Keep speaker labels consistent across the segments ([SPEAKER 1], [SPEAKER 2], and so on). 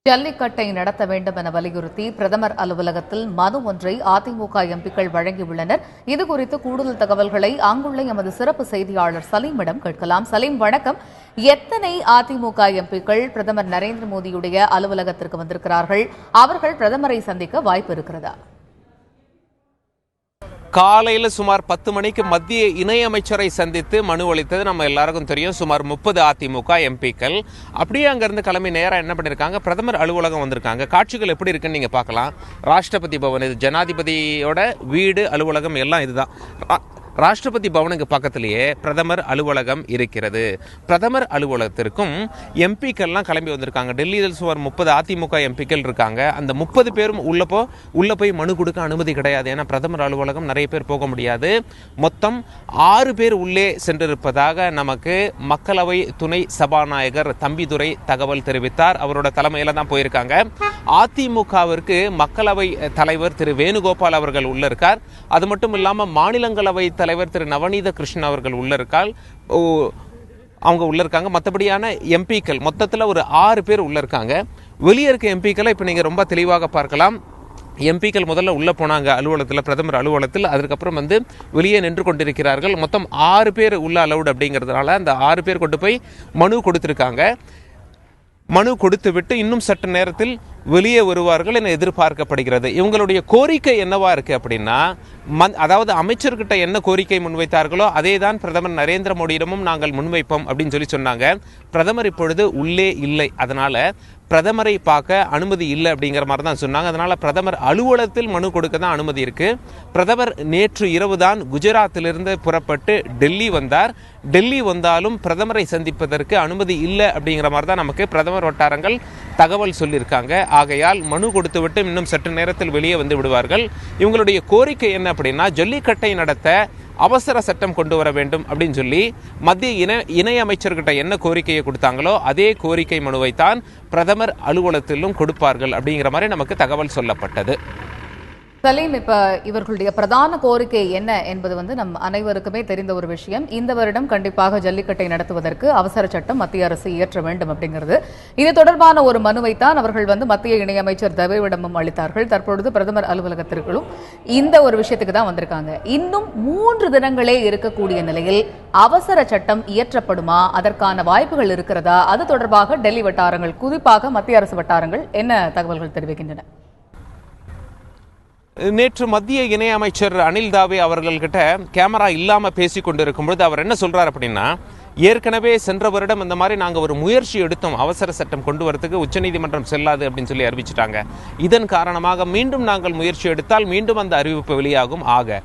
[SPEAKER 1] ஜல்லிக்கட்டை நடத்த வேண்டும் என வலியுறுத்தி பிரதமர் அலுவலகத்தில் மனு ஒன்றை அதிமுக எம்பிக்கள் வழங்கியுள்ளனர். இதுகுறித்து கூடுதல் தகவல்களை அங்குள்ள எமது சிறப்பு செய்தியாளர் சலீமிடம் கேட்கலாம். சலீம், வணக்கம். எத்தனை அதிமுக எம்பிக்கள் பிரதமர் நரேந்திர மோடியுடைய அலுவலகத்திற்கு வந்திருக்கிறார்கள்? அவர்கள் பிரதமரை சந்திக்க வாய்ப்பு இருக்கிறதா?
[SPEAKER 2] காலையில் சுமார் 10 மணிக்கு மத்திய இணையமைச்சரை சந்தித்து மனு அளித்தது நம்ம எல்லாருக்கும் தெரியும். சுமார் 30 அதிமுக எம்பிக்கள் அப்படியே அங்கிருந்து கிளம்பி நேராக என்ன பண்ணியிருக்காங்க, பிரதமர் அலுவலகம் வந்திருக்காங்க. காட்சிகள் எப்படி இருக்குன்னு நீங்கள் பார்க்கலாம். ராஷ்டிரபதி பவன், இது ஜனாதிபதியோட வீடு, அலுவலகம் எல்லாம் இதுதான். ராஷ்டிரபதி பவனுக்கு பக்கத்திலேயே பிரதமர் அலுவலகம் இருக்கிறது. பிரதமர் அலுவலகத்திற்கும் எம்பிக்கள்லாம் கிளம்பி வந்திருக்காங்க. டெல்லியில் சுமார் 30 அதிமுக எம்பிக்கள் இருக்காங்க. அந்த 30 பேரும் உள்ள போய் மனு கொடுக்க அனுமதி கிடையாது. ஏன்னா பிரதமர் அலுவலகம் நிறைய பேர் போக முடியாது. மொத்தம் 6 பேர் உள்ளே சென்றிருப்பதாக நமக்கு மக்களவை துணை சபாநாயகர் தம்பிதுரை தகவல் தெரிவித்தார். அவரோட தலைமையில தான் போயிருக்காங்க. அதிமுகவிற்கு மக்களவை தலைவர் திரு வேணுகோபால் அவர்கள் உள்ள இருக்கார். அது மட்டும் இல்லாமல் மாநிலங்களவை தலைவர் திரு நவநீத கிருஷ்ணன் அவர்கள் அவங்க உள்ள இருக்காங்க. மற்றபடியான எம்பிக்கள் மொத்தத்தில் ஒரு 6 பேர் உள்ள இருக்காங்க. வெளியே இருக்க எம்பிக்களை இப்போ நீங்கள் ரொம்ப தெளிவாக பார்க்கலாம். எம்பிக்கள் முதல்ல உள்ளே போனாங்க அலுவலகத்தில், பிரதமர் அலுவலகத்தில். அதுக்கப்புறம் வெளியே நின்று கொண்டிருக்கிறார்கள். மொத்தம் 6 பேர் உள்ள அலவுட் அப்படிங்கிறதுனால அந்த 6 பேர் கொண்டு போய் மனு கொடுத்துருக்காங்க. மனு கொடுத்து விட்டு இன்னும் சற்று நேரத்தில் வெளியே வருவார்கள் என எதிர்பார்க்கப்படுகிறது. இவங்களுடைய கோரிக்கை என்னவா இருக்கு அப்படின்னா, அதாவது அமைச்சர்கிட்ட என்ன கோரிக்கை முன்வைத்தார்களோ அதே தான் பிரதமர் நரேந்திர மோடியிடமும் நாங்கள் முன்வைப்போம் அப்படின்னு சொன்னாங்க. பிரதமர் இப்பொழுது உள்ளே இல்லை, அதனால பிரதமரை பார்க்க அனுமதி இல்லை அப்படிங்கிற மாதிரி தான் சொன்னாங்க. அதனால பிரதமர் அலுவலகத்தில் மனு கொடுக்க தான் அனுமதி இருக்கு. பிரதமர் நேற்று இரவு தான் குஜராத்திலிருந்து புறப்பட்டு டெல்லி வந்தார். டெல்லி வந்தாலும் பிரதமரை சந்திப்பதற்கு அனுமதி இல்லை அப்படிங்கிற மாதிரி தான் நமக்கு பிரதமர் வட்டாரங்கள் தகவல் சொல்லியிருக்காங்க. ஆகையால் மனு கொடுத்து விட்டு இன்னும் சற்று நேரத்தில் வெளியே வந்து விடுவார்கள். இவங்களுடைய கோரிக்கை என்ன அப்படின்னா, ஜல்லிக்கட்டை நடத்த அவசர சட்டம் கொண்டு வர வேண்டும் அப்படின்னு சொல்லி மத்திய இணையமைச்சர்கிட்ட என்ன கோரிக்கையை கொடுத்தாங்களோ அதே கோரிக்கை மனுவைத்தான் பிரதமர் அலுவலகத்திலும் கொடுப்பார்கள் அப்படிங்கிற மாதிரி நமக்கு தகவல் சொல்லப்பட்டது.
[SPEAKER 1] சலீம், இப்ப இவர்களுடைய பிரதான கோரிக்கை என்ன என்பது நம் அனைவருக்குமே தெரிந்த ஒரு விஷயம். இந்த வருடம் கண்டிப்பாக ஜல்லிக்கட்டை நடத்துவதற்கு அவசர சட்டம் மத்திய அரசு இயற்ற வேண்டும் அப்படிங்கிறது. இது தொடர்பான ஒரு மனுவைத்தான் அவர்கள் மத்திய இணையமைச்சர் தவேவிடமும் அளித்தார்கள். தற்பொழுது பிரதமர் அலுவலகத்திற்குள்ளும் இந்த ஒரு விஷயத்துக்கு தான் வந்திருக்காங்க. இன்னும் 3 தினங்களே இருக்கக்கூடிய நிலையில் அவசர சட்டம் இயற்றப்படுமா, அதற்கான வாய்ப்புகள் இருக்கிறதா? அது தொடர்பாக டெல்லி வட்டாரங்கள், குறிப்பாக மத்திய அரசு வட்டாரங்கள் என்ன தகவல்கள் தெரிவிக்கின்றன?
[SPEAKER 2] நேற்று மத்திய இணையமைச்சர் அனில் தாவே அவர்கள்கிட்ட கேமரா இல்லாமல் பேசி கொண்டிருக்கும் பொழுது அவர் என்ன சொல்றார் அப்படின்னா, ஏற்கனவே சென்ற வருடம் இந்த மாதிரி நாங்கள் ஒரு முயற்சி எடுத்தோம், அவசர சட்டம் கொண்டு வரதுக்கு உச்சநீதிமன்றம் செல்லாது அப்படின்னு சொல்லி அறிவிச்சிட்டாங்க. இதன் காரணமாக மீண்டும் நாங்கள் முயற்சி எடுத்தால் மீண்டும் அந்த அறிவிப்பு வெளியாகும். ஆக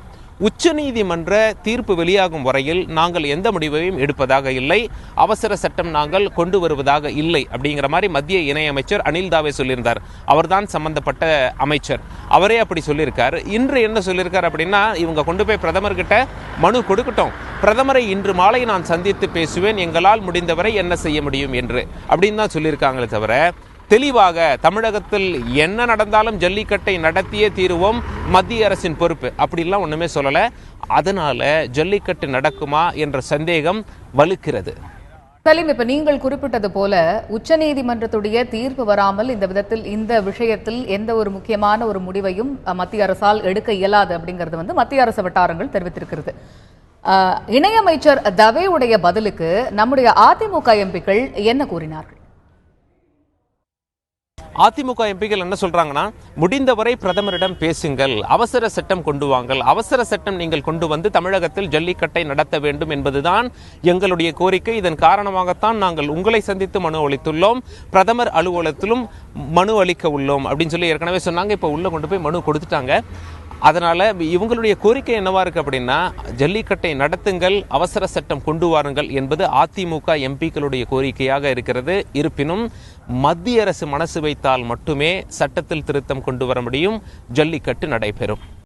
[SPEAKER 2] உச்சநீதிமன்ற தீர்ப்பு வெளியாகும் வரையில் நாங்கள் எந்த முடிவையும் எடுப்பதாக இல்லை, அவசர சட்டம் நாங்கள் கொண்டு வருவதாக இல்லை அப்படிங்கிற மாதிரி மத்திய இணையமைச்சர் அனில் தாவே சொல்லியிருந்தார். அவர்தான் சம்பந்தப்பட்ட அமைச்சர், அவரே அப்படி சொல்லியிருக்கார். இன்று என்ன சொல்லியிருக்கார் அப்படின்னா, இவங்க கொண்டு போய் பிரதமர்கிட்ட மனு கொடுக்கட்டும், பிரதமரை இன்று மாலை நான் சந்தித்து பேசுவேன், எங்களால் முடிந்தவரை என்ன செய்ய முடியும் என்று அப்படின்னு தான் சொல்லியிருக்காங்களே தவிர தெளிவாக தமிழகத்தில் என்ன நடந்தாலும் ஜல்லிக்கட்டை நடத்தியே தீருவோம், மத்திய அரசின் பொறுப்பு அப்படிலாம் ஒண்ணுமே சொல்லல. அதனால ஜல்லிக்கட்டு நடக்குமா என்ற சந்தேகம் வலுக்கிறது.
[SPEAKER 1] சலீம், இப்ப நீங்கள் குறிப்பிட்டது போல உச்சநீதிமன்றத்துடைய தீர்ப்பு வராமல் இந்த விஷயத்தில் எந்த ஒரு முக்கியமான ஒரு முடிவையும் மத்திய அரசால் எடுக்க இயலாது அப்படிங்கிறது மத்திய அரசு வட்டாரங்கள் தெரிவித்திருக்கிறது. இணையமைச்சர் தவேவுடைய பதிலுக்கு நம்முடைய அதிமுக எம்பிக்கள் என்ன கூறினார்கள்?
[SPEAKER 2] அதிமுக எம்பிக்கள் என்ன சொல்றாங்கன்னா, முடிந்தவரை பிரதமரிடம் பேசுங்கள், அவசர சட்டம் கொண்டு வாங்கள், அவசர சட்டம் நீங்கள் கொண்டு வந்து தமிழகத்தில் ஜல்லிக்கட்டை நடத்த வேண்டும் என்பதுதான் எங்களுடைய கோரிக்கை. இதன் காரணமாகத்தான் நாங்கள் உங்களை சந்தித்து மனு அளித்துள்ளோம், பிரதமர் அலுவலகத்திலும் மனு அளிக்க உள்ளோம் அப்படின்னு சொல்லி ஏற்கனவே சொன்னாங்க. இப்போ உள்ள கொண்டு போய் மனு கொடுத்துட்டாங்க. அதனால இவங்களுடைய கோரிக்கை என்னவா இருக்கு அப்படின்னா, ஜல்லிக்கட்டை நடத்துங்கள், அவசர சட்டம் கொண்டு வாருங்கள் என்பது அதிமுக எம்பிக்களுடைய கோரிக்கையாக இருக்கிறது. இருப்பினும் மத்திய அரசு மனசு வைத்தால் மட்டுமே சட்டத்தில் திருத்தம் கொண்டு வர முடியும், ஜல்லிக்கட்டு நடைபெறும்.